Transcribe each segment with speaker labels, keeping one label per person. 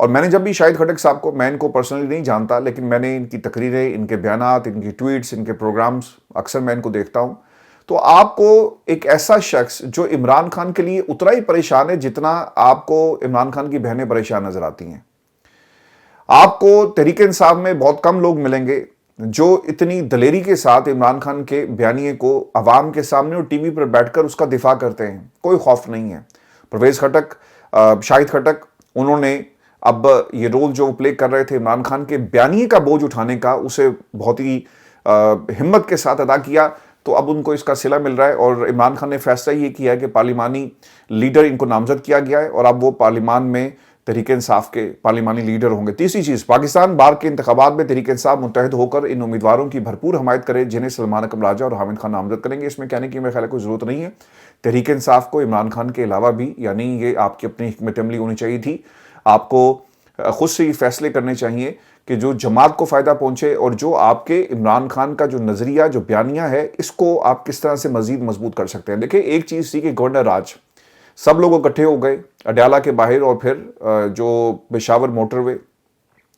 Speaker 1: اور میں نے جب بھی شاہد خٹک صاحب کو، میں ان کو پرسنلی نہیں جانتا، لیکن میں نے ان کی تقریریں، ان کے بیانات، ان کی ٹویٹس، ان کے پروگرامز اکثر میں ان کو دیکھتا ہوں، تو آپ کو ایک ایسا شخص جو عمران خان کے لیے اتنا ہی پریشان ہے جتنا آپ کو عمران خان کی بہنیں پریشان نظر آتی ہیں۔ آپ کو تحریک انصاف میں بہت کم لوگ ملیں گے جو اتنی دلیری کے ساتھ عمران خان کے بیانیے کو عوام کے سامنے اور ٹی وی پر بیٹھ کر اس کا دفاع کرتے ہیں۔ کوئی خوف نہیں ہے۔ پرویز خٹک، شاہد خٹک، انہوں نے اب یہ رول جو پلے کر رہے تھے عمران خان کے بیانیے کا بوجھ اٹھانے کا، اسے بہت ہی ہمت کے ساتھ ادا کیا، تو اب ان کو اس کا صلہ مل رہا ہے۔ اور عمران خان نے فیصلہ یہ کیا ہے کہ پارلیمانی لیڈر ان کو نامزد کیا گیا ہے، اور اب وہ پارلیمان میں تحریک انصاف کے پارلیمانی لیڈر ہوں گے۔ تیسری چیز، پاکستان بار کے انتخابات میں تحریک انصاف متحد ہو کر ان امیدواروں کی بھرپور حمایت کرے جنہیں سلمان اکرم راجہ اور حامد خان نامزد کریں گے۔ اس میں کہنے کی میرے خیال ہے کوئی ضرورت نہیں ہے۔ تحریک انصاف کو عمران خان کے علاوہ بھی، یعنی یہ آپ کی اپنی حکمت عملی ہونی چاہیے تھی، آپ کو خود سے یہ فیصلے کرنے چاہیے کہ جو جماعت کو فائدہ پہنچے، اور جو آپ کے عمران خان کا جو نظریہ، جو بیانیہ ہے، اس کو آپ کس طرح سے مزید مضبوط کر سکتے ہیں۔ دیکھیں، ایک چیز تھی کہ گورنر راج، سب لوگ اکٹھے ہو گئے اڈیالہ کے باہر، اور پھر جو پشاور موٹر وے،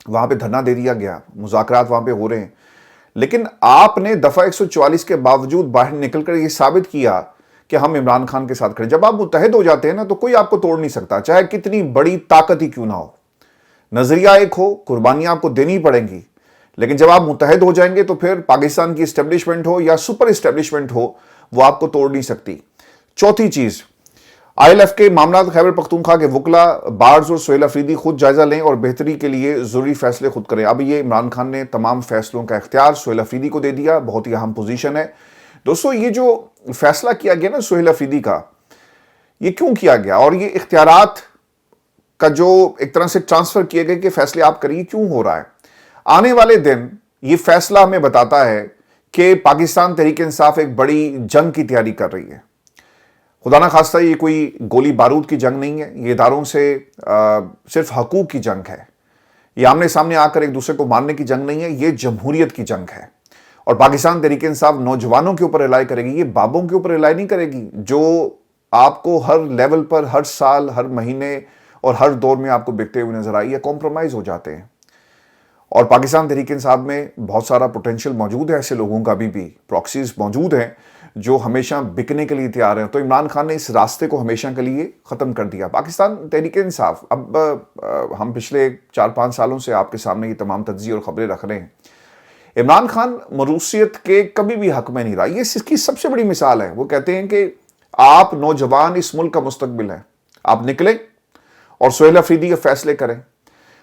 Speaker 1: وہاں پہ دھرنا دے دیا گیا، مذاکرات وہاں پہ ہو رہے ہیں، لیکن آپ نے دفعہ 144 کے باوجود باہر نکل کر یہ ثابت کیا کہ ہم عمران خان کے ساتھ کھڑے۔ جب آپ متحد ہو جاتے ہیں نا، تو کوئی آپ کو توڑ نہیں سکتا، چاہے کتنی بڑی طاقت ہی کیوں نہ ہو۔ نظریہ ایک ہو، قربانیاں آپ کو دینی پڑیں گی، لیکن جب آپ متحد ہو جائیں گے تو پھر پاکستان کی اسٹیبلشمنٹ ہو یا سپر اسٹیبلشمنٹ ہو، وہ آپ کو توڑ نہیں سکتی۔ چوتھی چیز، آئی ایل ایف کے معاملات خیبر پختونخوا کے وکلا بارز اور سہیل افریدی خود جائزہ لیں اور بہتری کے لیے ضروری فیصلے خود کریں۔ اب یہ عمران خان نے تمام فیصلوں کا اختیار سہیل افریدی کو دے دیا، بہت ہی اہم پوزیشن ہے۔ دوستو، یہ جو فیصلہ کیا گیا نا سہیل افریدی کا، یہ کیوں کیا گیا، اور یہ اختیارات کا جو ایک طرح سے ٹرانسفر کیے گئے کہ فیصلے آپ کریے، کیوں ہو رہا ہے؟ آنے والے دن یہ فیصلہ ہمیں بتاتا ہے کہ پاکستان تحریک انصاف ایک بڑی جنگ کی تیاری کر رہی ہے۔ خدا نہ خواستہ یہ کوئی گولی بارود کی جنگ نہیں ہے، یہ اداروں سے صرف حقوق کی جنگ ہے۔ یہ آمنے سامنے آ کر ایک دوسرے کو مارنے کی جنگ نہیں ہے، یہ جمہوریت کی جنگ ہے۔ اور پاکستان تحریک انصاف نوجوانوں کے اوپر ریلائی کرے گی، یہ بابوں کے اوپر ریلائی نہیں کرے گی جو آپ کو ہر لیول پر، ہر سال، ہر مہینے اور ہر دور میں آپ کو بکتے ہوئے نظر آئی ہے۔ کمپرومائز ہو جاتے ہیں۔ اور پاکستان تحریک انصاف میں بہت سارا پوٹینشیل موجود ہے، ایسے لوگوں کا بھی پراکسیز موجود ہیں جو ہمیشہ بکنے کے لیے تیار ہیں۔ تو عمران خان نے اس راستے کو ہمیشہ کے لیے ختم کر دیا۔ پاکستان تحریک انصاف، اب ہم پچھلے 4-5 سالوں سے آپ کے سامنے یہ تمام تجزیے اور خبریں رکھ رہے ہیں۔ عمران خان مروثیت کے کبھی بھی حق میں نہیں رہا، یہ اس کی سب سے بڑی مثال ہے۔ وہ کہتے ہیں کہ آپ نوجوان اس ملک کا مستقبل ہیں، آپ نکلیں اور سہیل افریدی کے فیصلے کریں۔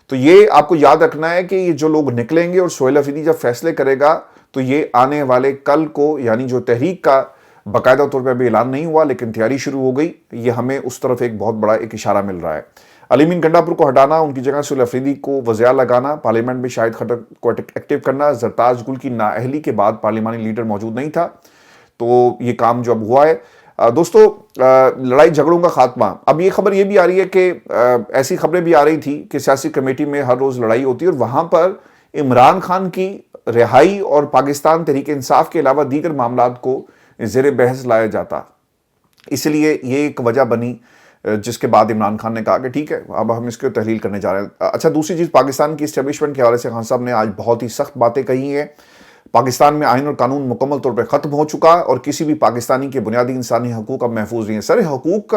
Speaker 1: تو یہ آپ کو یاد رکھنا ہے کہ یہ جو لوگ نکلیں گے اور سہیل افریدی جب فیصلے کرے گا، تو یہ آنے والے کل کو، یعنی جو تحریک کا باقاعدہ طور پہ ابھی اعلان نہیں ہوا لیکن تیاری شروع ہو گئی، یہ ہمیں اس طرف ایک بہت بڑا ایک اشارہ مل رہا ہے۔ علی امین گنڈا پور کو ہٹانا، ان کی جگہ سہیل افریدی کو وزیر لگانا، پارلیمنٹ میں شاہد خٹک کو ایکٹیو کرنا، زرتاج گل کی نااہلی کے بعد پارلیمانی لیڈر موجود نہیں تھا، تو یہ کام جو اب ہوا ہے۔ دوستو، لڑائی جھگڑوں کا خاتمہ، اب یہ خبر یہ بھی آ رہی ہے کہ ایسی خبریں بھی آ رہی تھی کہ سیاسی کمیٹی میں ہر روز لڑائی ہوتی ہے، اور وہاں پر عمران خان کی رہائی اور پاکستان تحریک انصاف کے علاوہ دیگر معاملات کو زیر بحث لایا جاتا۔ اس لیے یہ ایک وجہ بنی جس کے بعد عمران خان نے کہا کہ ٹھیک ہے، اب ہم اس کو تحلیل کرنے جا رہے ہیں۔ اچھا، دوسری چیز، پاکستان کی اسٹیبلشمنٹ کے حوالے سے خان صاحب نے آج بہت ہی سخت باتیں کہی ہیں۔ پاکستان میں آئین اور قانون مکمل طور پر ختم ہو چکا، اور کسی بھی پاکستانی کے بنیادی انسانی حقوق اب محفوظ نہیں ہیں۔ سر، حقوق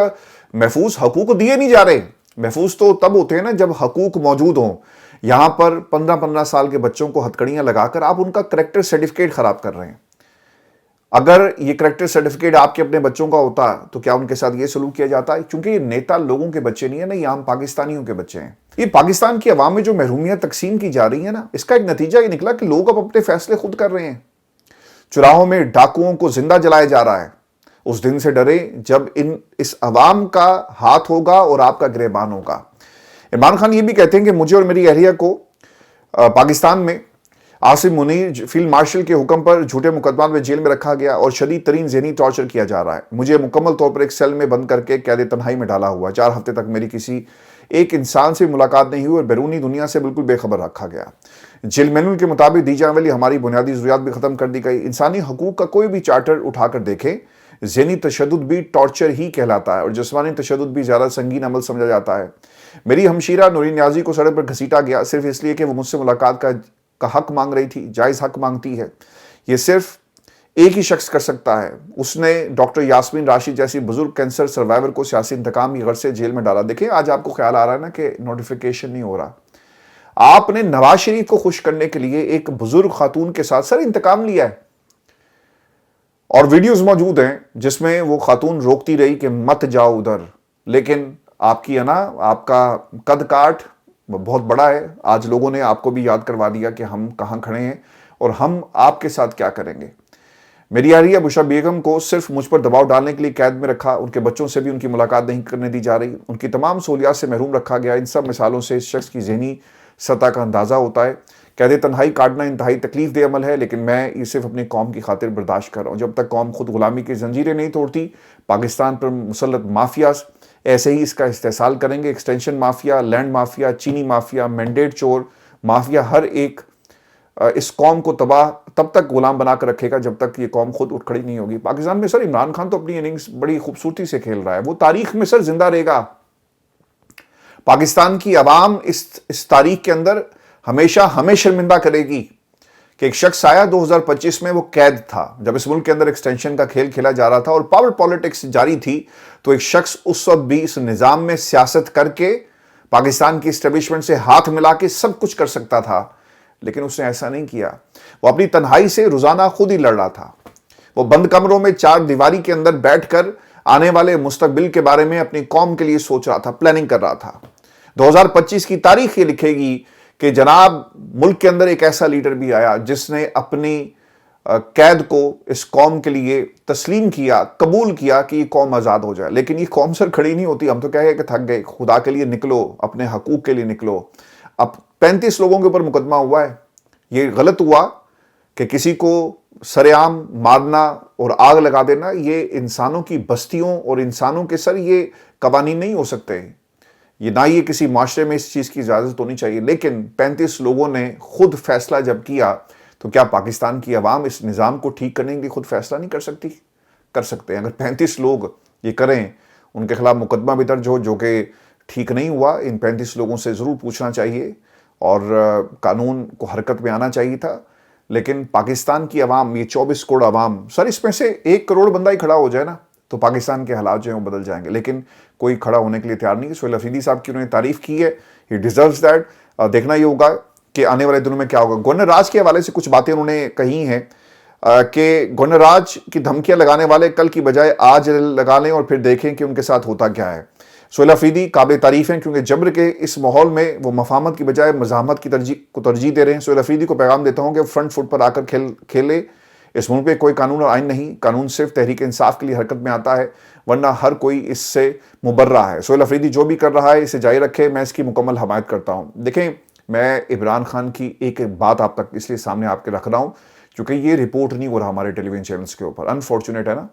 Speaker 1: حقوق دیے نہیں جا رہے۔ محفوظ تو تب ہوتے ہیں نا جب حقوق موجود ہوں۔ یہاں پر 15 سال کے بچوں کو ہتھکڑیاں لگا کر آپ ان کا کریکٹر سرٹیفکیٹ خراب کر رہے ہیں۔ اگر یہ کریکٹر سرٹیفکیٹ آپ کے اپنے بچوں کا ہوتا تو کیا ان کے ساتھ یہ سلوک کیا جاتا ہے؟ کیونکہ یہ نیتا لوگوں کے بچے نہیں ہیں نا، یہ عام پاکستانیوں کے بچے ہیں۔ یہ پاکستان کی عوام میں جو محرومیت تقسیم کی جا رہی ہے نا، اس کا ایک نتیجہ یہ نکلا کہ لوگ اب اپنے فیصلے خود کر رہے ہیں۔ چراہوں میں ڈاکوؤں کو زندہ جلایا جا رہا ہے۔ اس دن سے ڈرے جب اس عوام کا ہاتھ ہوگا اور آپ کا گریبان ہوگا۔ عمران خان یہ بھی کہتے ہیں کہ مجھے اور میری اہلیہ کو پاکستان میں Asim Munir field marshal K حکم پر جھوٹے مقدمات میں جیل میں رکھا گیا اور شدید ترین ذہنی ٹارچر کیا جا رہا ہے۔ مجھے مکمل طور پر ایک سیل میں بند کر کے قید تنہائی میں ڈالا ہوا ہے۔ 4 ہفتے تک میری کسی ایک انسان سے ملاقات نہیں ہوئی اور بیرونی دنیا سے بالکل بے خبر رکھا گیا۔ جیل مینول کے مطابق دی جانے والی ہماری بنیادی ضروریات بھی ختم کر دی گئی۔ انسانی حقوق کا کوئی بھی چارٹر اٹھا کر دیکھیں، ذہنی تشدد بھی ٹارچر ہی کہلاتا ہے، اور جسمانی تشدد بھی زیادہ سنگین عمل سمجھا جاتا ہے۔ میری ہمشیرہ نورین نیازی کو سڑک پر گھسیٹا گیا صرف اس لیے کہ وہ مجھ سے ملاقات کا حق مانگ رہی تھی، جائز حق مانگتی ہے۔ یہ صرف ایک ہی شخص کر سکتا ہے۔ اس نے ڈاکٹر یاسمین راشد جیسی بزرگ کینسر سروائیور کو سیاسی انتقام کی غرض سے جیل میں ڈالا۔ دیکھیں آج آپ کو خیال آ رہا ہے نا کہ نوٹیفیکیشن نہیں ہو رہا، آپ نے نواز شریف کو خوش کرنے کے لیے ایک بزرگ خاتون کے ساتھ انتقام لیا ہے، اور ویڈیوز موجود ہیں جس میں وہ خاتون روکتی رہی کہ مت جاؤ ادھر، لیکن آپ کا قد کاٹ بہت بڑا ہے۔ آج لوگوں نے آپ کو بھی یاد کروا دیا کہ ہم کہاں کھڑے ہیں اور ہم آپ کے ساتھ کیا کریں گے۔ میری اہلیہ بشریٰ بیگم کو صرف مجھ پر دباؤ ڈالنے کے لیے قید میں رکھا، ان کے بچوں سے بھی ان کی ملاقات نہیں کرنے دی جا رہی، ان کی تمام سہولیات سے محروم رکھا گیا۔ ان سب مثالوں سے اس شخص کی ذہنی سطح کا اندازہ ہوتا ہے۔ قید تنہائی کاٹنا انتہائی تکلیف دہ عمل ہے، لیکن میں یہ صرف اپنی قوم کی خاطر برداشت کر رہا ہوں۔ جب تک قوم خود غلامی کی زنجیریں نہیں توڑتی، پاکستان پر مسلط مافیاز ایسے ہی اس کا استحصال کریں گے۔ ایکسٹینشن مافیا، لینڈ مافیا، چینی مافیا، مینڈیٹ چور مافیا، ہر ایک اس قوم کو تب تک غلام بنا کر رکھے گا جب تک یہ قوم خود اٹھ کھڑی نہیں ہوگی۔ پاکستان میں سر عمران خان تو اپنی اننگز بڑی خوبصورتی سے کھیل رہا ہے، وہ تاریخ میں سر زندہ رہے گا۔ پاکستان کی عوام اس تاریخ کے اندر ہمیشہ ہمیں شرمندہ کرے گی کہ ایک شخص آیا 2025 میں، وہ قید تھا جب اس ملک کے اندر ایکسٹینشن کا کھیل کھیلا جا رہا تھا اور پاور پالیٹکس جاری تھی، تو ایک شخص اس وقت بھی اس نظام میں سیاست کر کے پاکستان کی اسٹیبلشمنٹ سے ہاتھ ملا کے سب کچھ کر سکتا تھا، لیکن اس نے ایسا نہیں کیا۔ وہ اپنی تنہائی سے روزانہ خود ہی لڑ رہا تھا۔ وہ بند کمروں میں چار دیواری کے اندر بیٹھ کر آنے والے مستقبل کے بارے میں اپنی قوم کے لیے سوچ رہا تھا، پلاننگ کر رہا تھا۔ 2025 کی تاریخ یہ لکھے گی کہ جناب ملک کے اندر ایک ایسا لیڈر بھی آیا جس نے اپنی قید کو اس قوم کے لیے تسلیم کیا، قبول کیا کہ یہ قوم آزاد ہو جائے۔ لیکن یہ قوم سر کھڑی نہیں ہوتی، ہم تو کہے کہ تھک گئے، خدا کے لیے نکلو، اپنے حقوق کے لیے نکلو۔ اب 35 لوگوں کے اوپر مقدمہ ہوا ہے۔ یہ غلط ہوا کہ کسی کو سر عام مارنا اور آگ لگا دینا، یہ انسانوں کی بستیوں اور انسانوں کے سر یہ قوانین نہیں ہو سکتے، یہ نہ یہ کسی معاشرے میں اس چیز کی اجازت ہونی چاہیے۔ لیکن 35 لوگوں نے خود فیصلہ جب کیا تو کیا پاکستان کی عوام اس نظام کو ٹھیک کرنے کے لیے خود فیصلہ نہیں کر سکتی؟ کر سکتے ہیں۔ اگر 35 لوگ یہ کریں، ان کے خلاف مقدمہ بھی درج ہو جو کہ ٹھیک نہیں ہوا، ان 35 لوگوں سے ضرور پوچھنا چاہیے اور قانون کو حرکت میں آنا چاہیے تھا۔ لیکن پاکستان کی عوام، یہ 24 کروڑ عوام، سر اس میں سے 1 کروڑ بندہ ہی کھڑا ہو جائے نا تو پاکستان کے حالات جو ہیں وہ بدل جائیں گے، لیکن کوئی کھڑا ہونے کے لیے تیار نہیں ہے۔ سہیل افریدی صاحب کی انہوں نے تعریف کی ہے، ہی ڈیزروز دیٹ۔ دیکھنا یہ ہوگا کہ آنے والے دنوں میں کیا ہوگا۔ گورنر راج کے حوالے سے کچھ باتیں انہوں نے کہی ہیں کہ گورنر راج کی دھمکیاں لگانے والے کل کی بجائے آج لگا لیں اور پھر دیکھیں کہ ان کے ساتھ ہوتا کیا ہے۔ سہیل افریدی قابل تعریف ہیں کیونکہ جبر کے اس ماحول میں وہ مفاہمت کی بجائے مزاحمت کی ترجیح دے رہے ہیں۔ سہیل افریدی کو پیغام دیتا ہوں کہ فرنٹ فٹ پر آ کر کھیلے۔ اس ملک پہ کوئی قانون اور آئین نہیں، قانون صرف تحریک انصاف کے لیے حرکت میں آتا ہے، ورنہ ہر کوئی اس سے مبرہ ہے۔ سہیل افریدی جو بھی کر رہا ہے اسے جاری رکھے، میں اس کی مکمل حمایت کرتا ہوں۔ دیکھیں میں عمران خان کی ایک بات آپ تک اس لیے سامنے آپ کے رکھ رہا ہوں کیونکہ یہ رپورٹ نہیں ہو رہا ہمارے ٹیلی ویژن چینلز کے اوپر۔ انفارچونیٹ ہے نا،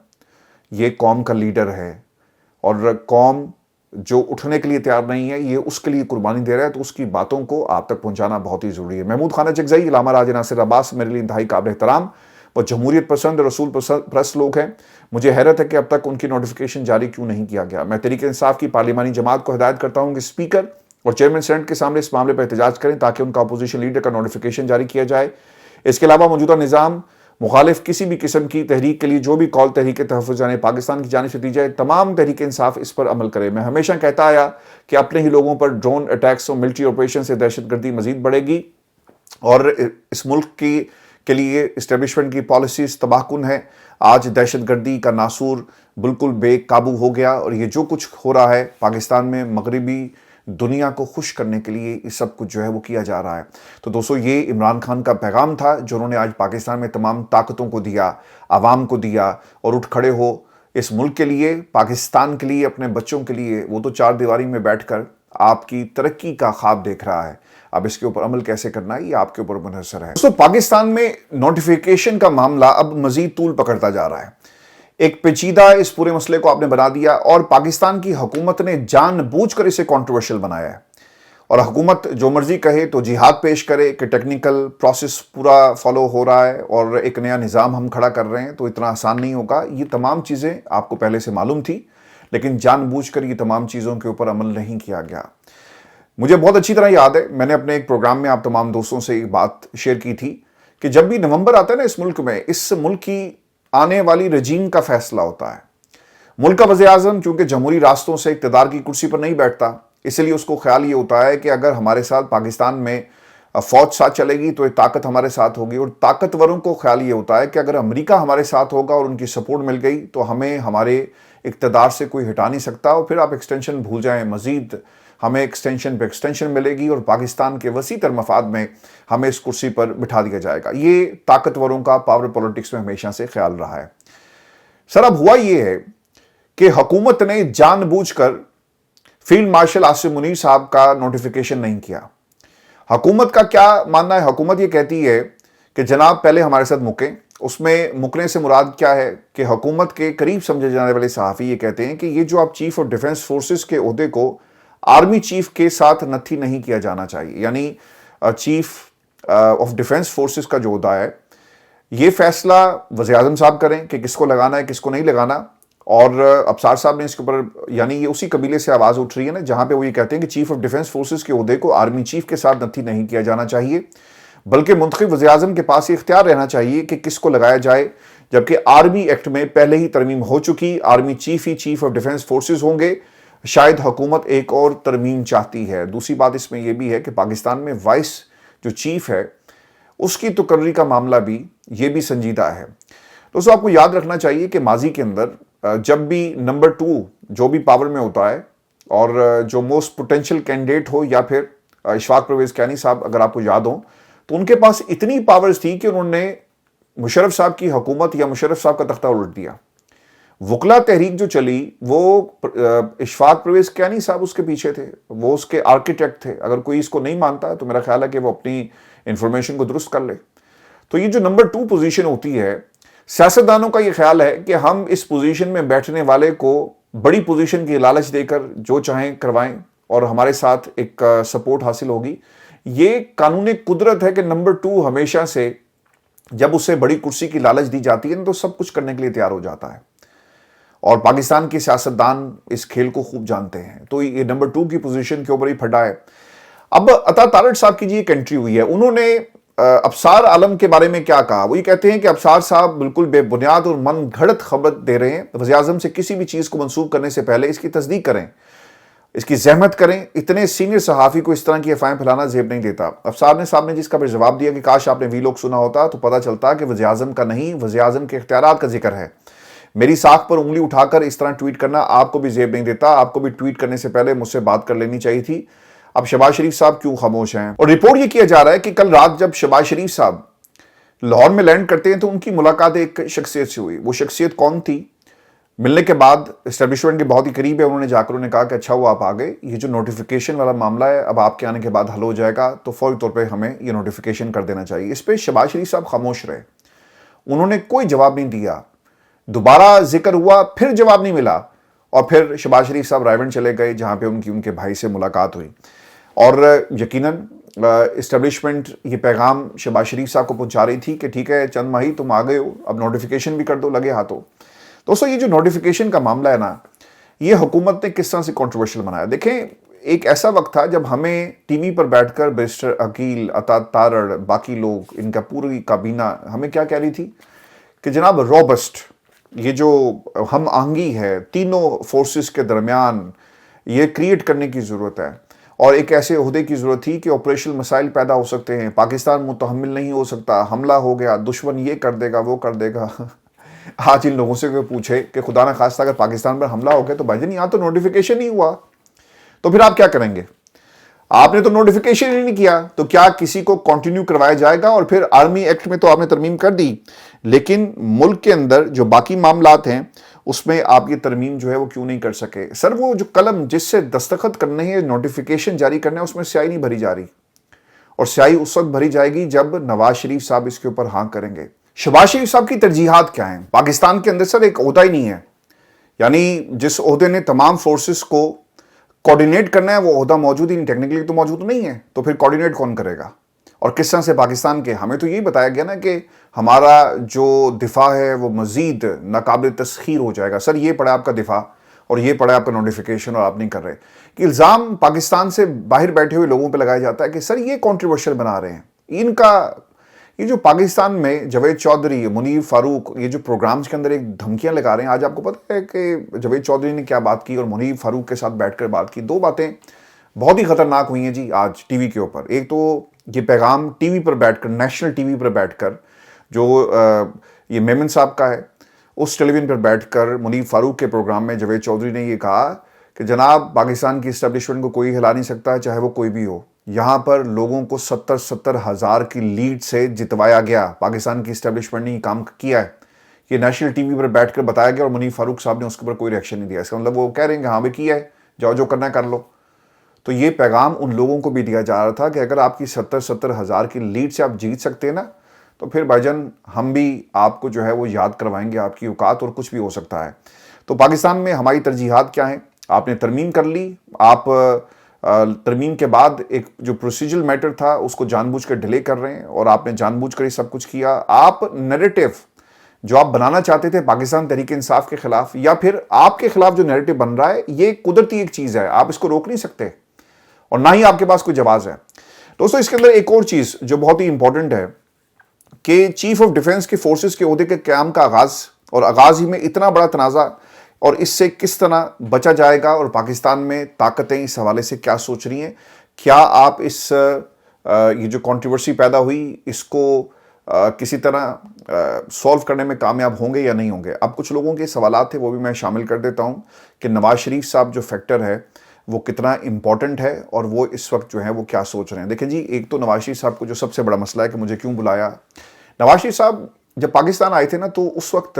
Speaker 1: یہ قوم کا لیڈر ہے اور قوم جو اٹھنے کے لیے تیار نہیں ہے، یہ اس کے لیے قربانی دے رہا ہے، تو اس کی باتوں کو آپ تک پہنچانا بہت ہی ضروری ہے۔ محمود خانہ چکزئی، علامہ راجہ ناصر عباس میرے لیے انتہائی قابل احترام اور جمہوریت پسند رسول پرست لوگ ہیں۔ مجھے حیرت ہے کہ اب تک ان کی نوٹیفیکیشن جاری کیوں نہیں کیا گیا۔ میں تحریک انصاف کی پارلیمانی جماعت کو ہدایت کرتا ہوں کہ اسپیکر اور چیئرمین سینٹ کے سامنے اس معاملے پر احتجاج کریں تاکہ ان کا اپوزیشن لیڈر کا نوٹیفیکیشن جاری کیا جائے۔ اس کے علاوہ موجودہ نظام مخالف کسی بھی قسم کی تحریک کے لیے جو بھی کال تحریک تحفظ پاکستان کی جانب سے دی جائے، تمام تحریک انصاف اس پر عمل کرے۔ میں ہمیشہ کہتا آیا کہ اپنے ہی لوگوں پر ڈرون اٹیکس اور ملٹری آپریشن سے دہشت گردی مزید بڑھے گی اور اس ملک کے لیے اسٹیبلشمنٹ کی پالیسیز تباہ کن ہے۔ آج دہشت گردی کا ناسور بالکل بے قابو ہو گیا اور یہ جو کچھ ہو رہا ہے پاکستان میں، مغربی دنیا کو خوش کرنے کے لیے یہ سب کچھ جو ہے وہ کیا جا رہا ہے۔ تو دوستو یہ عمران خان کا پیغام تھا جو انہوں نے آج پاکستان میں تمام طاقتوں کو دیا، عوام کو دیا، اور اٹھ کھڑے ہو اس ملک کے لیے، پاکستان کے لیے، اپنے بچوں کے لیے۔ وہ تو چار دیواری میں بیٹھ کر آپ کی ترقی کا خواب دیکھ رہا ہے، اب اس کے اوپر عمل کیسے کرنا ہے یہ آپ کے اوپر منحصر ہے۔ دوستو پاکستان میں نوٹیفیکیشن کا معاملہ اب مزید طول پکڑتا جا رہا ہے۔ ایک پیچیدہ اس پورے مسئلے کو آپ نے بنا دیا اور پاکستان کی حکومت نے جان بوجھ کر اسے کنٹروورشل بنایا ہے، اور حکومت جو مرضی کہے تو جہاد پیش کرے کہ ٹیکنیکل پروسیس پورا فالو ہو رہا ہے اور ایک نیا نظام ہم کھڑا کر رہے ہیں تو اتنا آسان نہیں ہوگا۔ یہ تمام چیزیں آپ کو پہلے سے معلوم تھی، لیکن جان بوجھ کر یہ تمام چیزوں کے اوپر عمل نہیں کیا گیا۔ مجھے بہت اچھی طرح یاد ہے، میں نے اپنے ایک پروگرام میں آپ تمام دوستوں سے ایک بات شیئر کی تھی کہ جب بھی نومبر آتا ہے نا اس ملک میں، اس ملک کی آنے والی رجیم کا فیصلہ ہوتا ہے۔ ملک کا وزیر اعظم چونکہ جمہوری راستوں سے اقتدار کی کرسی پر نہیں بیٹھتا، اس لیے اس کو خیال یہ ہوتا ہے کہ اگر ہمارے ساتھ پاکستان میں فوج ساتھ چلے گی تو ایک طاقت ہمارے ساتھ ہوگی، اور طاقتوروں کو خیال یہ ہوتا ہے کہ اگر امریکہ ہمارے ساتھ ہوگا اور ان کی سپورٹ مل گئی تو ہمیں ہمارے اقتدار سے کوئی ہٹا نہیں سکتا، اور پھر آپ ایکسٹینشن بھول جائیں، مزید ہمیں ایکسٹینشن پہ ایکسٹینشن ملے گی اور پاکستان کے وسیع تر مفاد میں ہمیں اس کرسی پر بٹھا دیا جائے گا۔ یہ طاقتوروں کا پاور پولیٹکس میں ہمیشہ سے خیال رہا ہے۔ سر اب ہوا یہ ہے کہ حکومت نے جان بوجھ کر فیلڈ مارشل عاصم منیر صاحب کا نوٹیفیکیشن نہیں کیا۔ حکومت کا کیا ماننا ہے؟ حکومت یہ کہتی ہے کہ جناب پہلے ہمارے ساتھ مکیں۔ اس میں مکنے سے مراد کیا ہے کہ حکومت کے قریب سمجھے جانے والے صحافی یہ کہتے ہیں کہ یہ جو آپ چیف آف ڈیفنس فورسز کے عہدے کو آرمی چیف کے ساتھ نتھی نہیں کیا جانا چاہیے، یعنی چیف آف ڈیفنس فورسز کا جو عہدہ ہے یہ فیصلہ وزیر اعظم صاحب کریں کہ کس کو لگانا ہے کس کو نہیں لگانا۔ اور ابصار صاحب نے اس کے اوپر، یعنی یہ اسی قبیلے سے آواز اٹھ رہی ہے نا جہاں پہ وہ یہ کہتے ہیں کہ چیف آف ڈیفنس فورسز کے عہدے کو آرمی چیف کے ساتھ نتھی نہیں کیا جانا چاہیے، بلکہ منتخب وزیر اعظم کے پاس یہ اختیار رہنا چاہیے کہ کس کو لگایا جائے، جبکہ آرمی ایکٹ میں پہلے ہی ترمیم ہو چکی، army chief he chief of defence forces ہوں گے۔ شاید حکومت ایک اور ترمیم چاہتی ہے۔ دوسری بات اس میں یہ بھی ہے کہ پاکستان میں وائس جو چیف ہے اس کی تقرری کا معاملہ بھی یہ بھی سنجیدہ ہے۔ دوستو آپ کو یاد رکھنا چاہیے کہ ماضی کے اندر جب بھی نمبر 2 جو بھی پاور میں ہوتا ہے اور جو موسٹ پوٹینشیل کینڈیڈیٹ ہو، یا پھر اشفاق پرویز کینی صاحب اگر آپ کو یاد ہوں، تو ان کے پاس اتنی پاورز تھی کہ انہوں نے مشرف صاحب کی حکومت یا مشرف صاحب کا تختہ الٹ دیا۔ وکلا تحریک جو چلی وہ اشفاق پرویز کینی صاحب اس کے پیچھے تھے، وہ اس کے آرکیٹیکٹ تھے۔ اگر کوئی اس کو نہیں مانتا تو میرا خیال ہے کہ وہ اپنی انفارمیشن کو درست کر لے۔ تو یہ جو نمبر 2 پوزیشن ہوتی ہے، سیاستدانوں کا یہ خیال ہے کہ ہم اس پوزیشن میں بیٹھنے والے کو بڑی پوزیشن کی لالچ دے کر جو چاہیں کروائیں اور ہمارے ساتھ ایک سپورٹ حاصل ہوگی۔ یہ قانون قدرت ہے کہ نمبر 2 ہمیشہ سے جب اسے بڑی کرسی کی لالچ دی جاتی ہے تو سب کچھ کرنے کے لیے تیار ہو جاتا ہے، اور پاکستان کے سیاستدان اس کھیل کو خوب جانتے ہیں۔ تو یہ نمبر 2 کی پوزیشن کے اوپر ہی پھٹا ہے۔ اب عطا تارڑ صاحب کی جی ایک انٹری ہوئی ہے، انہوں نے ابصار عالم کے بارے میں کیا کہا؟ وہ یہ کہتے ہیں کہ ابصار صاحب بالکل بے بنیاد اور من گھڑت خبر دے رہے ہیں۔ وزیر اعظم سے کسی بھی چیز کو منسوخ کرنے سے پہلے اس کی تصدیق کریں، اس کی زحمت کریں۔ اتنے سینئر صحافی کو اس طرح کی افواہیں پھیلانا زیب نہیں دیتا۔ ابصار صاحب نے جس کا پھر جواب دیا کہ کاش آپ نے وی لوگ سنا ہوتا تو پتہ چلتا کہ وزیر اعظم کا نہیں، وزیر اعظم کے اختیارات کا ذکر ہے۔ میری ساکھ پر انگلی اٹھا کر اس طرح ٹویٹ کرنا آپ کو بھی زیب نہیں دیتا، آپ کو بھی ٹویٹ کرنے سے پہلے مجھ سے بات کر لینی چاہیے تھی۔ اب شہباز شریف صاحب کیوں خاموش ہیں؟ اور رپورٹ یہ کیا جا رہا ہے کہ کل رات جب شہباز شریف صاحب لاہور میں لینڈ کرتے ہیں تو ان کی ملاقات ایک شخصیت سے ہوئی۔ وہ شخصیت کون تھی؟ ملنے کے بعد اسٹیبلشمنٹ کے بہت ہی قریب ہے، انہوں نے جا کر انہیں کہا کہ اچھا ہوا آپ آ گئے، یہ جو نوٹیفیکیشن والا معاملہ ہے اب آپ کے آنے کے بعد حل ہو جائے گا، تو فوری طور پہ ہمیں یہ نوٹیفیکیشن کر دینا چاہیے۔ اس پہ شہباز شریف صاحب خاموش رہے، انہوں نے کوئی جواب نہیں دیا۔ دوبارہ ذکر ہوا، پھر جواب نہیں ملا، اور پھر شہباز شریف صاحب رائے گنج چلے گئے جہاں پہ ان کے بھائی سے ملاقات ہوئی۔ اور یقیناً اسٹیبلشمنٹ یہ پیغام شہباز شریف صاحب کو پہنچا رہی تھی کہ ٹھیک ہے چند ماہی تم آ گئے ہو، اب نوٹیفیکیشن بھی کر دو لگے ہاتھوں۔ دوستو یہ جو نوٹیفیکیشن کا معاملہ ہے نا، یہ حکومت نے کس طرح سے کنٹروورشل بنایا۔ دیکھیں ایک ایسا وقت تھا جب ہمیں ٹی وی پر بیٹھ کر بیرسٹر عقیل، عطا تارڑ، باقی لوگ، ان کا پوری کابینہ ہمیں کیا کہہ رہی تھی کہ جناب روبسٹ، یہ جو ہم آہنگی ہے تینوں فورسز کے درمیان، یہ کریٹ کرنے کی ضرورت ہے، اور ایک ایسے عہدے کی ضرورت تھی کہ آپریشنل مسائل پیدا ہو سکتے ہیں، پاکستان متحمل نہیں ہو سکتا، حملہ ہو گیا، دشمن یہ کر دے گا وہ کر دے گا۔ آج ان لوگوں سے کوئی پوچھے کہ خدا نہ خواستہ اگر پاکستان پر حملہ ہو گیا تو بھائی جان یہاں تو نوٹیفیکیشن نہیں ہوا، تو پھر آپ کیا کریں گے؟ آپ نے تو نوٹیفیکیشن ہی نہیں کیا، تو کیا کسی کو کنٹینیو کروایا جائے گا؟ اور پھر آرمی ایکٹ میں تو آپ نے ترمیم کر دی، لیکن ملک کے اندر جو باقی معاملات ہیں اس میں آپ یہ ترمیم جو ہے وہ کیوں نہیں کر سکے؟ سر وہ جو قلم جس سے دستخط کرنے ہیں، نوٹیفیکیشن جاری کرنا ہے، اس میں سیاہی نہیں بھری جا رہی، اور سیاہی اس وقت بھری جائے گی جب نواز شریف صاحب اس کے اوپر ہاں کریں گے۔ شہباز شریف صاحب کی ترجیحات کیا ہیں؟ پاکستان کے اندر سر ایک عہدہ ہی نہیں ہے، یعنی جس عہدے نے تمام فورسز کو کوارڈینیٹ کرنا ہے وہ عہدہ موجود ہی نہیں، ٹیکنیکلی تو موجود نہیں ہے، تو پھر کوارڈینیٹ کون کرے گا؟ اور کس طرح سے پاکستان کے، ہمیں تو یہی بتایا گیا نا کہ ہمارا جو دفاع ہے وہ مزید ناقابل تسخیر ہو جائے گا۔ سر یہ پڑا آپ کا دفاع، اور یہ پڑا آپ کا نوٹیفیکیشن اور آپ نہیں کر رہے. کہ الزام پاکستان سے باہر بیٹھے ہوئے لوگوں پہ لگایا جاتا ہے کہ سر یہ کنٹروورشل بنا رہے ہیں. ان کا یہ جو پاکستان میں جاوید چودھری, منیر فاروق, یہ جو پروگرامز کے اندر ایک دھمکیاں لگا رہے ہیں. آج آپ کو پتہ ہے کہ جاوید چودھری نے کیا بات کی اور منیر فاروق کے ساتھ بیٹھ کر بات کی. دو باتیں بہت ہی خطرناک ہوئی ہیں جی آج ٹی وی کے اوپر. ایک تو یہ پیغام ٹی وی پر بیٹھ کر, نیشنل ٹی وی پر بیٹھ کر, جو یہ میمن صاحب کا ہے, اس ٹیلی ویژن پر بیٹھ کر منیر فاروق کے پروگرام میں جاوید چودھری نے یہ کہا کہ جناب پاکستان کی اسٹیبلشمنٹ کو کوئی ہلا نہیں سکتا, چاہے وہ کوئی بھی ہو. یہاں پر لوگوں کو 70 ہزار کی لیڈ سے جتوایا گیا. پاکستان کی اسٹیبلشمنٹ نے یہ کام کیا ہے. یہ نیشنل ٹی وی پر بیٹھ کر بتایا گیا اور منیر فاروق صاحب نے اس کے اوپر کوئی ریئیکشن نہیں دیا. اس کا مطلب وہ کہہ رہے ہیں کہ ہاں بھی کیا ہے, جاؤ جو کرنا ہے کر لو. تو یہ پیغام ان لوگوں کو بھی دیا جا رہا تھا کہ اگر آپ کی 70 ہزار کی لیڈ سے آپ جیت سکتے ہیں نا, تو پھر بھائی جان ہم بھی آپ کو جو ہے وہ یاد کروائیں گے آپ کی اوقات, اور کچھ بھی ہو سکتا ہے. تو پاکستان میں ہماری ترجیحات کیا ہیں؟ آپ نے ترمیم کر لی. آپ ترمیم کے بعد ایک جو پروسیجرل میٹر تھا اس کو جان بوجھ کر ڈیلے کر رہے ہیں, اور آپ نے جان بوجھ کر یہ سب کچھ کیا. آپ نیریٹو جو آپ بنانا چاہتے تھے پاکستان تحریک انصاف کے خلاف, یا پھر آپ کے خلاف جو نیریٹو بن رہا ہے, یہ قدرتی ایک چیز ہے, آپ اس کو روک نہیں سکتے اور نہ ہی آپ کے پاس کوئی جواز ہے. دوستو اس کے اندر ایک اور چیز جو بہت ہی امپورٹنٹ ہے کہ چیف آف ڈیفنس کے فورسز کے عہدے کے قیام کا آغاز, اور آغاز ہی میں اتنا بڑا تنازع, اور اس سے کس طرح بچا جائے گا, اور پاکستان میں طاقتیں اس حوالے سے کیا سوچ رہی ہیں. کیا آپ اس یہ جو کنٹروورسی پیدا ہوئی اس کو کسی طرح سولو کرنے میں کامیاب ہوں گے یا نہیں ہوں گے؟ اب کچھ لوگوں کے سوالات تھے, وہ بھی میں شامل کر دیتا ہوں کہ نواز شریف صاحب جو فیکٹر ہے وہ کتنا امپورٹنٹ ہے اور وہ اس وقت جو ہے وہ کیا سوچ رہے ہیں. دیکھیں جی, ایک تو نواز شریف صاحب کو جو سب سے بڑا مسئلہ ہے کہ مجھے کیوں بلایا. نواز شریف صاحب جب پاکستان آئے تھے نا, تو اس وقت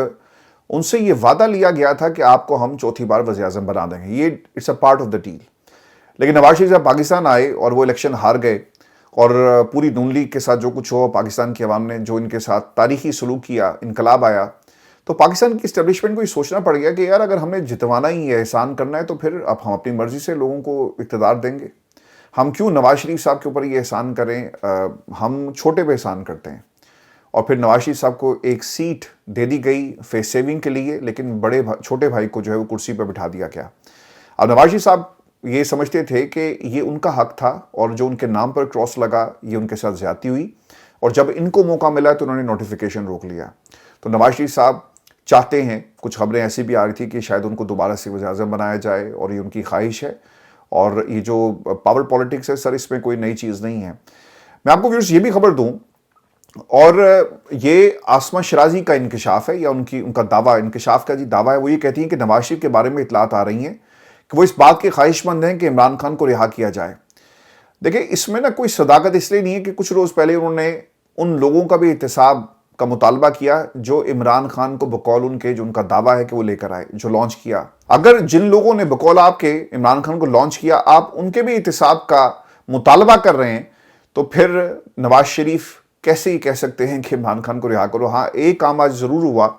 Speaker 1: ان سے یہ وعدہ لیا گیا تھا کہ آپ کو ہم چوتھی بار وزیر اعظم بنا دیں گے. یہ it's a part of the deal. لیکن نواز شریف صاحب پاکستان آئے اور وہ الیکشن ہار گئے, اور پوری نون لیگ کے ساتھ جو کچھ ہوا, پاکستان کی عوام نے جو ان کے ساتھ تاریخی سلوک کیا, انقلاب آیا, تو پاکستان کی اسٹیبلشمنٹ کو یہ سوچنا پڑ گیا کہ یار اگر ہم نے جتوانا ہی ہے, احسان کرنا ہے, تو پھر اب ہم اپنی مرضی سے لوگوں کو اقتدار دیں گے. ہم کیوں نواز شریف صاحب کے اوپر یہ احسان کریں؟ ہم چھوٹے پہ احسان کرتے ہیں. اور پھر نواز شریف صاحب کو ایک سیٹ دے دی گئی فیس سیونگ کے لیے, لیکن چھوٹے بھائی کو جو ہے وہ کرسی پہ بٹھا دیا گیا. اب نواز شریف صاحب یہ سمجھتے تھے کہ یہ ان کا حق تھا, اور جو ان کے نام پر کراس لگا یہ ان کے ساتھ زیادتی ہوئی, اور جب ان کو موقع ملا تو انہوں نے نوٹیفیکیشن روک لیا. تو نواز شریف صاحب چاہتے ہیں, کچھ خبریں ایسی بھی آ رہی تھی کہ شاید ان کو دوبارہ سے وزیر اعظم بنایا جائے, اور یہ ان کی خواہش ہے. اور یہ جو پاور پالیٹکس ہے سر, اس میں کوئی نئی چیز نہیں ہے. میں آپ کو ویورز یہ بھی خبر دوں, اور یہ عاصمہ شرازی کا انکشاف ہے, یا ان کا دعویٰ, انکشاف کا جی دعویٰ ہے. وہ یہ کہتی ہیں کہ نواز شریف کے بارے میں اطلاعات آ رہی ہیں کہ وہ اس بات کے خواہش مند ہیں کہ عمران خان کو رہا کیا جائے. دیکھیں اس میں نا کوئی صداقت اس لیے نہیں ہے کہ کچھ روز پہلے انہوں نے ان لوگوں کا بھی احتساب کا مطالبہ کیا جو عمران خان کو بقول ان کے جو ان کا دعویٰ ہے کہ وہ لے کر آئے, جو لانچ کیا. اگر جن لوگوں نے بقول آپ کے عمران خان کو لانچ کیا, آپ ان کے بھی احتساب کا مطالبہ کر رہے ہیں, تو پھر نواز شریف کیسے ہی کہہ سکتے ہیں کہ عمران خان کو رہا کرو. ہاں ایک کام آج ضرور ہوا,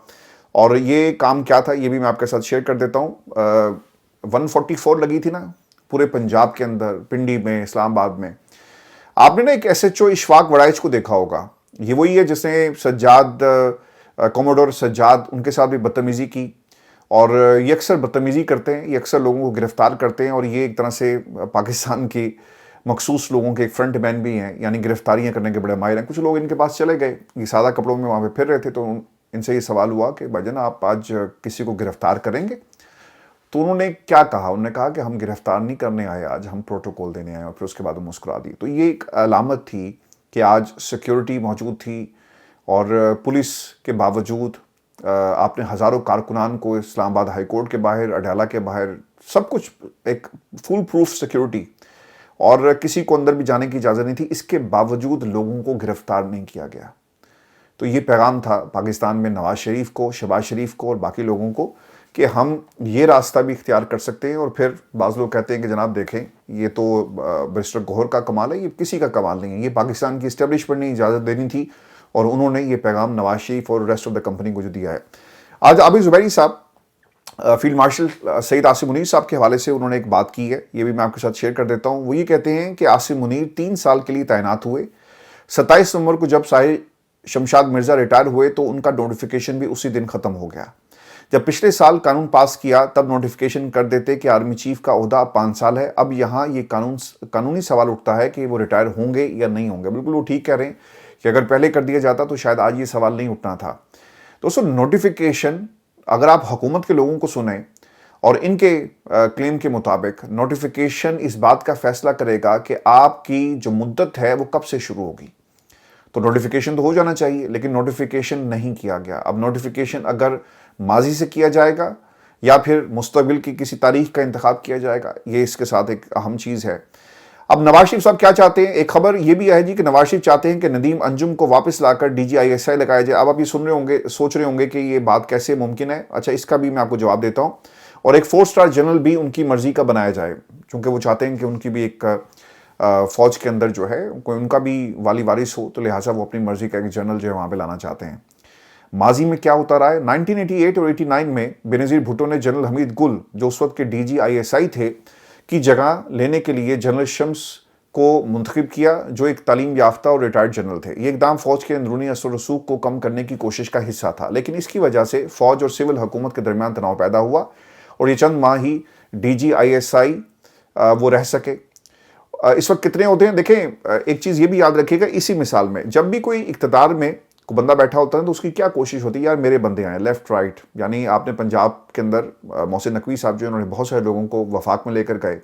Speaker 1: اور یہ کام کیا تھا یہ بھی میں آپ کے ساتھ شیئر کر دیتا ہوں. 144 لگی تھی نا پورے پنجاب کے اندر, پنڈی میں, اسلام آباد میں. آپ نے نا ایک S H O Ashfaq Warraich کو دیکھا ہوگا. یہ وہی ہے جس نے سجاد, کوموڈور سجاد, ان کے ساتھ بھی بدتمیزی کی, اور یہ اکثر بدتمیزی کرتے ہیں, یہ اکثر لوگوں کو گرفتار کرتے ہیں, اور یہ ایک طرح سے پاکستان کی مخصوص لوگوں کے ایک فرنٹ مین بھی ہیں, یعنی گرفتاریاں کرنے کے بڑے ماہر ہیں. کچھ لوگ ان کے پاس چلے گئے, یہ سادہ کپڑوں میں وہاں پہ پھر رہے تھے, تو ان سے یہ سوال ہوا کہ بھائی جان آپ آج کسی کو گرفتار کریں گے؟ تو انہوں نے کیا کہا؟ انہوں نے کہا کہ ہم گرفتار نہیں کرنے آئے, آج ہم پروٹوکول دینے آئے. اور پھر اس کے بعد وہ مسکرا دی. تو یہ ایک علامت تھی کہ آج سیکیورٹی موجود تھی, اور پولیس کے باوجود آپ نے ہزاروں کارکنان کو اسلام آباد ہائی کورٹ کے باہر, اڈیالہ کے باہر, سب کچھ ایک فل پروف سیکیورٹی, اور کسی کو اندر بھی جانے کی اجازت نہیں تھی. اس کے باوجود لوگوں کو گرفتار نہیں کیا گیا. تو یہ پیغام تھا پاکستان میں نواز شریف کو, شہباز شریف کو, اور باقی لوگوں کو کہ ہم یہ راستہ بھی اختیار کر سکتے ہیں. اور پھر بعض لوگ کہتے ہیں کہ جناب دیکھیں یہ تو بیرسٹر گوہر کا کمال ہے, یہ کسی کا کمال نہیں ہے, یہ پاکستان کی اسٹیبلشمنٹ نے اجازت دینی تھی, اور انہوں نے یہ پیغام نواز شریف اور ریسٹ آف دا کمپنی کو جو دیا ہے. آج عابد زبیری صاحب, فیلڈ مارشل سید عاصم منیر صاحب کے حوالے سے انہوں نے ایک بات کی ہے, یہ بھی میں آپ کے ساتھ شیئر کر دیتا ہوں. وہ یہ کہتے ہیں کہ عاصم منیر 3 سال کے لیے تعینات ہوئے. 27 نومبر کو جب ساحل شمشاد مرزا ریٹائر ہوئے تو ان کا نوٹیفیکیشن بھی اسی دن ختم ہو گیا. جب پچھلے سال قانون پاس کیا تب نوٹیفیکیشن کر دیتے کہ آرمی چیف کا عہدہ 5 سال ہے. اب یہاں یہ قانونی سوال اٹھتا ہے کہ وہ ریٹائر ہوں گے یا نہیں ہوں گے. بالکل وہ ٹھیک کہہ رہے ہیں کہ اگر پہلے کر دیا جاتا تو شاید آج یہ سوال نہیں اٹھنا تھا. دوستو نوٹیفیکیشن اگر آپ حکومت کے لوگوں کو سنیں اور ان کے کلیم کے مطابق نوٹیفیکیشن اس بات کا فیصلہ کرے گا کہ آپ کی جو مدت ہے وہ کب سے شروع ہوگی. تو نوٹیفیکیشن تو ہو جانا چاہیے لیکن نوٹیفیکیشن نہیں کیا گیا. اب نوٹیفیکیشن اگر ماضی سے کیا جائے گا یا پھر مستقبل کی کسی تاریخ کا انتخاب کیا جائے گا, یہ اس کے ساتھ ایک اہم چیز ہے. اب نواز شریف صاحب کیا چاہتے ہیں؟ ایک خبر یہ بھی ہے جی کہ نواز شریف چاہتے ہیں کہ ندیم انجم کو واپس لا کر DGISI لگایا جائے. اب آپ یہ سن رہے ہوں گے, سوچ رہے ہوں گے کہ یہ بات کیسے ممکن ہے. اچھا, اس کا بھی میں آپ کو جواب دیتا ہوں. اور ایک 4 اسٹار جنرل بھی ان کی مرضی کا بنایا جائے, چونکہ وہ چاہتے ہیں کہ ان کی بھی ایک فوج کے اندر جو ہے کوئی ان کا بھی والی وارث ہو, تو لہٰذا وہ اپنی مرضی کا ایک جنرل جو ہے وہاں پہ لانا چاہتے ہیں. ماضی میں کیا ہوتا رہا ہے؟ 1988 اور 89 میں بینظیر بھٹو نے جنرل حمید گل جو اس وقت کے DGISI تھے کی جگہ لینے کے لیے جنرل شمس کو منتخب کیا جو ایک تعلیم یافتہ اور ریٹائرڈ جنرل تھے. یہ اقدام فوج کے اندرونی اثر و رسوخ کو کم کرنے کی کوشش کا حصہ تھا, لیکن اس کی وجہ سے فوج اور سول حکومت کے درمیان تناؤ پیدا ہوا اور یہ چند ماہ ہی DGISI وہ رہ سکے. اس وقت کتنے ہوتے ہیں؟ دیکھیں, ایک چیز یہ بھی یاد رکھیے گا, اسی مثال میں جب بھی کوئی اقتدار میں کوئی بندہ بیٹھا ہوتا ہے تو اس کی کیا کوشش ہوتی ہے, یار میرے بندے آئیں لیفٹ رائٹ. یعنی آپ نے پنجاب کے اندر محسن نقوی صاحب جو انہوں نے بہت سارے لوگوں کو وفاق میں لے کر گئے,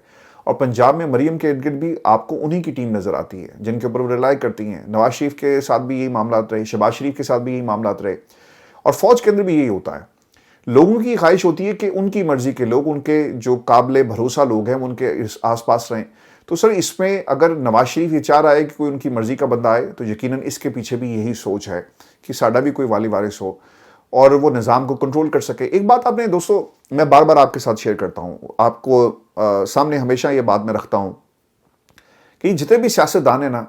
Speaker 1: اور پنجاب میں مریم کے ارد گرد بھی آپ کو انہی کی ٹیم نظر آتی ہے جن کے اوپر وہ ریلائی کرتی ہیں. نواز شریف کے ساتھ بھی یہی معاملات رہے, شہباز شریف کے ساتھ بھی یہی معاملات رہے, اور فوج کے اندر بھی یہی ہوتا ہے. لوگوں کی خواہش ہوتی ہے کہ ان کی مرضی کے لوگ, ان کے جو قابل بھروسہ لوگ ہیں, ان کے آس پاس رہیں. تو سر اس میں اگر نواز شریف یہ چاہ رہا ہے کہ کوئی ان کی مرضی کا بندہ آئے تو یقیناً اس کے پیچھے بھی یہی سوچ ہے کہ ساڈا بھی کوئی والی وارث ہو اور وہ نظام کو کنٹرول کر سکے. ایک بات آپ نے دوستو میں بار بار آپ کے ساتھ شیئر کرتا ہوں, آپ کو سامنے ہمیشہ یہ بات میں رکھتا ہوں کہ جتنے بھی سیاستدان ہیں نا,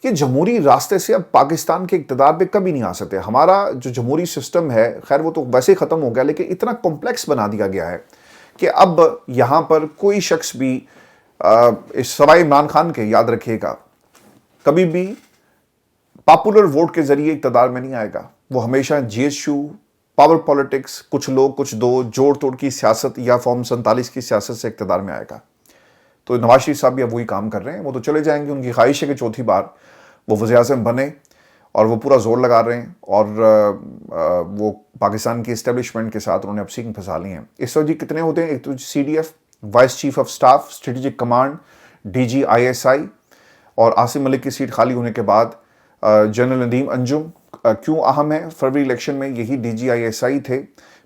Speaker 1: یہ جمہوری راستے سے اب پاکستان کے اقتدار پہ کبھی نہیں آ سکتے. ہمارا جو جمہوری سسٹم ہے, خیر وہ تو ویسے ہی ختم ہو گیا, لیکن اتنا کمپلیکس بنا دیا گیا ہے کہ اب یہاں پر کوئی شخص بھی سوائے عمران خان کے, یاد رکھیے گا, کبھی بھی پاپولر ووٹ کے ذریعے اقتدار میں نہیں آئے گا. وہ ہمیشہ GSU, پاور پالیٹکس, کچھ لوگ کچھ دو, جوڑ توڑ کی سیاست یا فارم 47 کی سیاست سے اقتدار میں آئے گا. تو نواز شریف صاحب بھی اب وہی کام کر رہے ہیں. وہ تو چلے جائیں گے, ان کی خواہش ہے کہ چوتھی بار وہ وزیر اعظم بنے, اور وہ پورا زور لگا رہے ہیں, اور وہ پاکستان کی اسٹیبلشمنٹ کے ساتھ انہوں نے اب سینگ پھنسا لی ہیں. اس وقت جی کتنے ہوتے ہیں؟ ایک تو CDF, vice chief of staff, strategic command, DGISI, اور عاصم ملک کی سیٹ خالی ہونے کے بعد جنرل ندیم انجم کیوں اہم ہے؟ فروری الیکشن میں یہی DGISI تھے.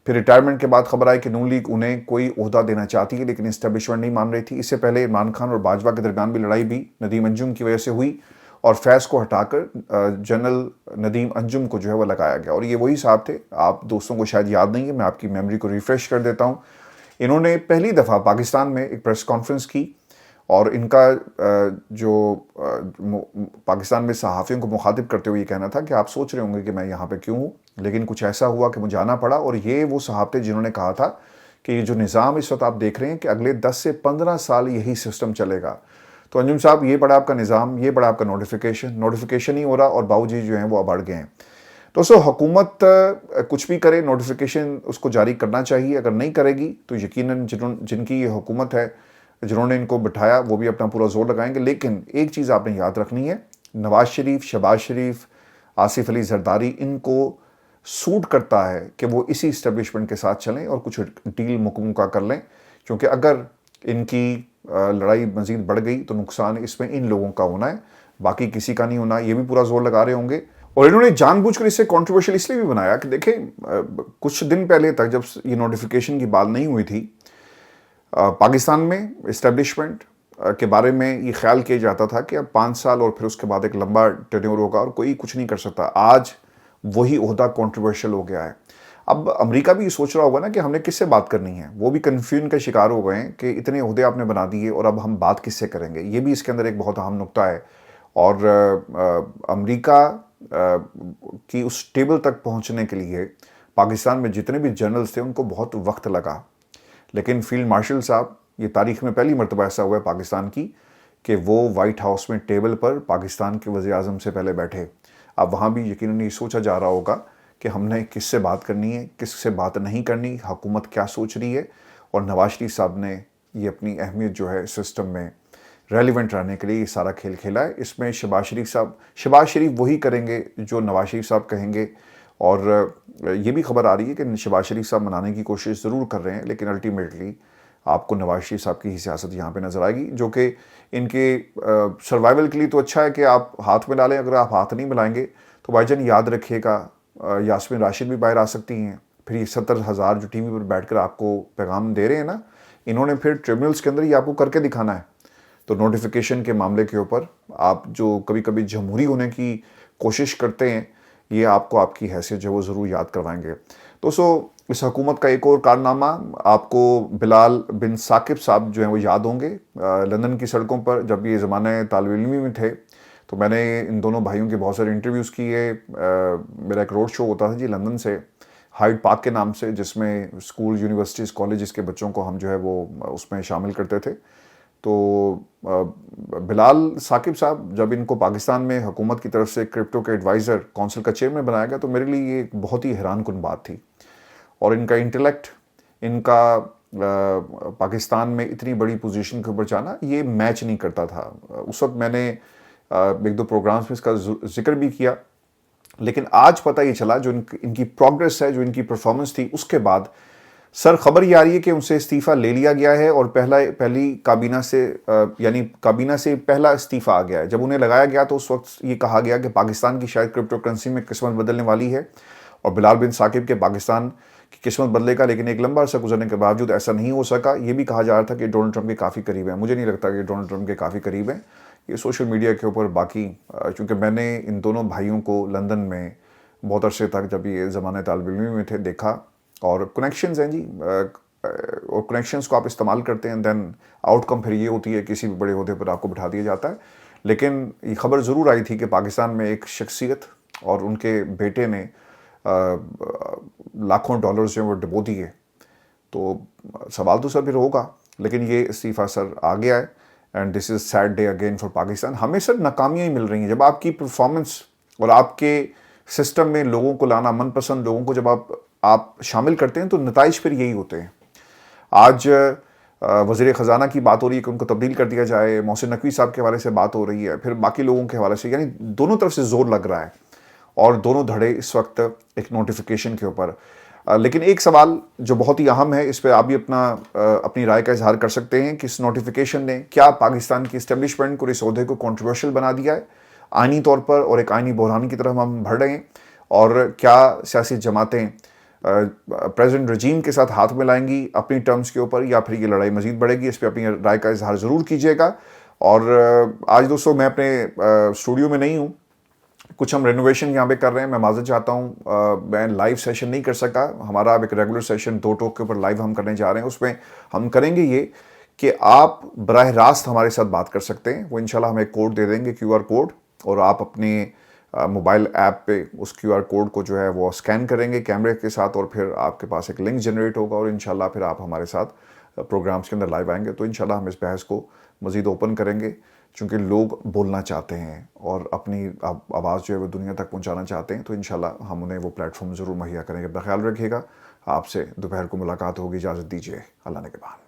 Speaker 1: پھر ریٹائرمنٹ کے بعد خبر آئی کہ نون لیگ انہیں کوئی عہدہ دینا چاہتی ہے, لیکن اسٹیبلشمنٹ نہیں مان رہی تھی. اس سے پہلے عمران خان اور باجوہ کے درمیان بھی لڑائی بھی ندیم انجم کی وجہ سے ہوئی, اور فیض کو ہٹا کر جنرل ندیم انجم کو جو ہے وہ لگایا گیا. اور یہ وہی صاحب تھے, آپ دوستوں کو شاید یاد نہیں ہے, میں آپ کی میموری کو ریفریش کر دیتا ہوں. انہوں نے پہلی دفعہ پاکستان میں ایک پریس کانفرنس کی, اور ان کا جو پاکستان میں صحافیوں کو مخاطب کرتے ہوئے یہ کہنا تھا کہ آپ سوچ رہے ہوں گے کہ میں یہاں پہ کیوں ہوں, لیکن کچھ ایسا ہوا کہ مجھے آنا پڑا. اور یہ وہ صحافی تھے جنہوں نے کہا تھا کہ یہ جو نظام اس وقت آپ دیکھ رہے ہیں کہ اگلے 10 سے 15 سال یہی سسٹم چلے گا. تو انجم صاحب, یہ بڑا آپ کا نظام, یہ بڑا آپ کا نوٹیفیکیشن ہی ہو رہا, اور باؤجی جو ہیں وہ اب اڑ گئے ہیں. تو حکومت کچھ بھی کرے, نوٹیفیکیشن اس کو جاری کرنا چاہیے. اگر نہیں کرے گی تو یقیناً جن کی یہ حکومت ہے, جنہوں نے ان کو بٹھایا, وہ بھی اپنا پورا زور لگائیں گے. لیکن ایک چیز آپ نے یاد رکھنی ہے, نواز شریف, شہباز شریف, آصف علی زرداری, ان کو سوٹ کرتا ہے کہ وہ اسی اسٹیبلشمنٹ کے ساتھ چلیں اور کچھ ڈیل مکمل کر لیں, کیونکہ اگر ان کی لڑائی مزید بڑھ گئی تو نقصان اس میں ان لوگوں کا ہونا ہے, باقی کسی کا نہیں ہونا. یہ بھی پورا زور لگا رہے ہوں گے, اور انہوں نے جان بوجھ کر اسے کنٹروورشل اس لیے بھی بنایا کہ دیکھیں کچھ دن پہلے تک جب یہ نوٹیفیکیشن کی بات نہیں ہوئی تھی, پاکستان میں اسٹیبلشمنٹ کے بارے میں یہ خیال کیا جاتا تھا کہ اب 5 سال اور پھر اس کے بعد ایک لمبا ٹینیور ہوگا اور کوئی کچھ نہیں کر سکتا. آج وہی عہدہ کنٹروورشل ہو گیا ہے. اب امریکہ بھی یہ سوچ رہا ہوگا نا کہ ہم نے کس سے بات کرنی ہے, وہ بھی کنفیوژن کا شکار ہو گئے ہیں کہ اتنے عہدے آپ نے بنا دیے اور اب ہم بات کس سے کریں گے. یہ بھی اس کے اندر ایک بہت اہم نقطہ ہے, اور امریکہ کی اس ٹیبل تک پہنچنے کے لیے پاکستان میں جتنے بھی جنرلز تھے ان کو بہت وقت لگا. لیکن فیلڈ مارشل صاحب, یہ تاریخ میں پہلی مرتبہ ایسا ہوا ہے پاکستان کی کہ وہ وائٹ ہاؤس میں ٹیبل پر پاکستان کے وزیر اعظم سے پہلے بیٹھے. اب وہاں بھی یقیناً یہ سوچا جا رہا ہوگا کہ ہم نے کس سے بات کرنی ہے، کس سے بات نہیں کرنی، حکومت کیا سوچ رہی ہے، اور نواز شریف صاحب نے یہ اپنی اہمیت جو ہے سسٹم میں ریلیونٹ رہنے کے لیے یہ سارا کھیل کھیلا ہے۔ اس میں شہباز شریف وہی کریں گے جو نواز شریف صاحب کہیں گے، اور یہ بھی خبر آ رہی ہے کہ شہباز شریف صاحب منانے کی کوشش ضرور کر رہے ہیں، لیکن الٹیمیٹلی آپ کو نواز شریف صاحب کی ہی سیاست یہاں پہ نظر آئے گی، جو کہ ان کے سروائیول کے لیے تو اچھا ہے کہ آپ ہاتھ ملا لیں۔ اگر آپ ہاتھ نہیں ملائیں گے تو بھائی جان یاد رکھیے گا یاسمین راشد بھی باہر آ سکتی ہیں، پھر یہ 70,000 جو ٹی وی پر بیٹھ کر آپ کو پیغام دے رہے ہیں نا، انہوں نے پھر ٹریبونلز کے اندر ہی آپ کو کر کے دکھانا ہے۔ تو نوٹیفیکیشن کے معاملے کے اوپر آپ جو کبھی کبھی جمہوری ہونے کی کوشش کرتے ہیں، یہ آپ کو آپ کی حیثیت جو ہے وہ ضرور یاد کروائیں گے۔ دوستو، اس حکومت کا ایک اور کارنامہ آپ کو بلال بن ثاقب صاحب جو ہیں وہ یاد ہوں گے۔ لندن کی سڑکوں پر جب یہ زمانہ طالب علمی میں تھے تو میں نے ان دونوں بھائیوں کے بہت سارے انٹرویوز کیے۔ میرا ایک روڈ شو ہوتا تھا جی لندن سے، ہائیڈ پارک کے نام سے، جس میں اسکول، یونیورسٹیز، کالجز کے بچوں کو ہم جو ہے وہ اس میں شامل کرتے تھے۔ تو بلال ثاقب صاحب جب ان کو پاکستان میں حکومت کی طرف سے کرپٹو کے ایڈوائزر کونسل کا چیئرمین بنایا گیا تو میرے لیے یہ ایک بہت ہی حیران کن بات تھی، اور ان کا انٹلیکٹ، ان کا پاکستان میں اتنی بڑی پوزیشن کے اوپر جانا یہ میچ نہیں کرتا تھا۔ اس وقت میں نے ایک دو پروگرامز میں اس کا ذکر بھی کیا، لیکن آج پتہ یہ چلا جو ان کی پروگریس ہے، جو ان کی پرفارمنس تھی، اس کے بعد سر خبر یہ آ رہی ہے کہ ان سے استعفیٰ لے لیا گیا ہے، اور پہلی کابینہ سے یعنی کابینہ سے پہلا استعفیٰ آ گیا ہے۔ جب انہیں لگایا گیا تو اس وقت یہ کہا گیا کہ پاکستان کی شاید کرپٹو کرنسی میں قسمت بدلنے والی ہے، اور بلال بن ثاقب کے پاکستان کی قسمت بدلے گا، لیکن ایک لمبا عرصہ گزرنے کے باوجود ایسا نہیں ہو سکا۔ یہ بھی کہا جا رہا تھا کہ ڈونلڈ ٹرمپ کے کافی قریب ہیں۔ مجھے نہیں لگتا کہ ڈونلڈ ٹرمپ کے کافی قریب ہیں، یہ سوشل میڈیا کے اوپر باقی، چونکہ میں نے ان دونوں بھائیوں کو لندن میں بہت عرصے تک جب یہ زمانہ طالب علمی میں تھے دیکھا، اور کنیکشنز ہیں جی، اور کنیکشنز کو آپ استعمال کرتے ہیں، دین آؤٹ کم پھر یہ ہوتی ہے کسی بھی بڑے عہدے پر آپ کو بٹھا دیا جاتا ہے۔ لیکن یہ خبر ضرور آئی تھی کہ پاکستان میں ایک شخصیت اور ان کے بیٹے نے لاکھوں ڈالرز جو ہیں وہ ڈبو دیے، تو سوال تو سر پھر ہوگا، لیکن یہ استعفیٰ سر آ گیا ہے، and this is sad day again for Pakistan. ہمیں سر ناکامیاں ہی مل رہی ہیں۔ جب آپ کی پرفارمنس اور آپ کے سسٹم میں لوگوں کو لانا، من پسند لوگوں کو جب آپ شامل کرتے ہیں تو نتائج پھر یہی ہوتے ہیں۔ آج وزیر خزانہ کی بات ہو رہی ہے کہ ان کو تبدیل کر دیا جائے، محسن نقوی صاحب کے حوالے سے بات ہو رہی ہے، پھر باقی لوگوں کے حوالے سے، یعنی دونوں طرف سے زور لگ رہا ہے، اور دونوں دھڑے اس وقت ایک نوٹیفیکیشن کے اوپر۔ لیکن ایک سوال جو بہت ہی اہم ہے، اس پہ آپ بھی اپنی رائے کا اظہار کر سکتے ہیں کہ اس نوٹیفیکیشن نے کیا پاکستان کی اسٹیبلشمنٹ کو، اس عہدے کو کنٹروورشل بنا دیا ہے آئینی طور پر، اور ایک آئینی بحران کی طرف ہم بڑھ رہے ہیں، اور کیا سیاسی جماعتیں پریزیڈنٹ رجیم کے ساتھ ہاتھ ملائیں گی اپنی ٹرمز کے اوپر، یا پھر یہ لڑائی مزید بڑھے گی؟ اس پہ اپنی رائے کا اظہار ضرور کیجیے گا۔ اور آج دوستو میں اپنے اسٹوڈیو میں نہیں ہوں، کچھ ہم رینوویشن یہاں پہ کر رہے ہیں، میں معذرت چاہتا ہوں، میں لائیو سیشن نہیں کر سکا۔ ہمارا اب ایک ریگولر سیشن 2 ٹاک کے اوپر لائیو ہم کرنے جا رہے ہیں، اس میں ہم کریں گے یہ کہ آپ براہ راست ہمارے ساتھ بات کر سکتے ہیں۔ وہ انشاءاللہ ہم ایک کوڈ دے دیں گے، QR کوڈ، اور آپ اپنے موبائل ایپ پہ اس QR کوڈ کو جو ہے وہ اسکین کریں گے کیمرے کے ساتھ، اور پھر آپ کے پاس ایک لنک جنریٹ ہوگا، اور انشاءاللہ پھر آپ ہمارے ساتھ پروگرامز کے اندر لائیو آئیں گے۔ تو انشاءاللہ ہم اس بحث کو مزید اوپن کریں گے، چونکہ لوگ بولنا چاہتے ہیں اور اپنی آواز جو ہے وہ دنیا تک پہنچانا چاہتے ہیں، تو انشاءاللہ ہم انہیں وہ پلیٹ فارم ضرور مہیا کریں گے۔ اپنا خیال رکھیے گا، آپ سے دوپہر کو ملاقات ہوگی، اجازت دیجیے، اللہ نے کے بعد۔